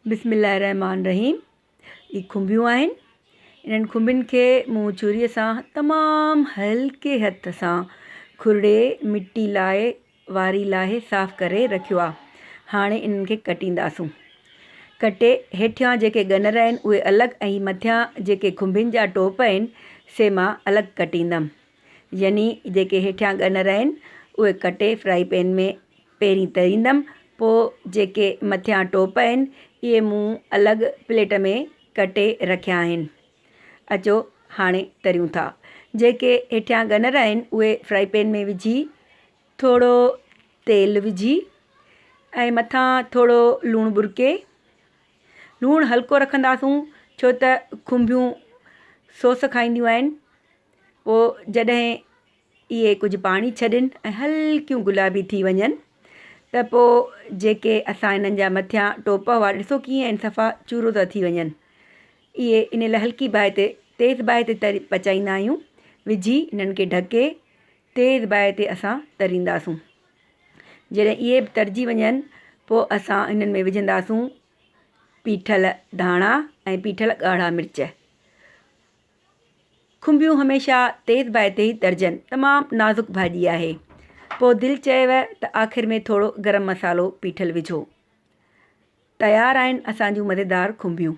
बिस्मिल्लाहिर्रहमानिर्रहीम। ये खुंबियूं आहिनि। इन्हनि खुंबियुनि खे मूं छुरीअ सां तमामु हल्के हथ सां खुरड़े मिटी लाहे वारी लाहे साफ़ु करे रखियो आहे। हाणे इन्हनि खे कटींदासूं। कटे हेठियां जेके ॻनर आहिनि उहे अलॻि ऐं मथियां जेके खुंबियुनि जा टोप आहिनि से मां अलॻि कटींदमि। यानी जेके हेठियां ॻनर आहिनि उहे कटे फ्राई पैन में पहिरीं तरींदमि, पोइ जेके मथियां टोप आहिनि इहे मूं अलॻि प्लेट में कटे रखिया आहिनि। अचो हाणे तरियूं था। जेके हेठियां ॻनर आहिनि उहे फ्राई पैन में विझी थोरो तेल विझी ऐं मथां थोरो लूणु बुरके, लूणु हल्को रखंदासूं छो त खुंबियूं सॉस खाईंदियूं आहिनि। पोइ जॾहिं इहे कुझु पाणी छॾनि ऐं हल्कियूं गुलाबी थी वञनि त पोइ जेके असां इन्हनि जा मथियां टोप हुआ ॾिसो कीअं आहिनि, सफ़ा चूरो था थी वञनि। इहे इन लाइ हल्की बाहि ते तेज़ बाहि ते पचाईंदा आहियूं। विझी इन्हनि खे ढके तेज़ बाहि ते असां तरींदासूं। जॾहिं इहे तरिजी वञनि पोइ असां इन्हनि में विझंदासूं पीठल धाणा ऐं पीठल ॻाढ़ा मिर्च। खुंबियूं हमेशह तेज़ बाहि ते ई तरिजनि, तमामु नाज़ुक भाॼी आहे। पोइ दिलि चयव त आख़िर में थोरो गरम मसालो पीठल विझो। तयारु आहिनि असां जूं मज़ेदार खुंबियूं।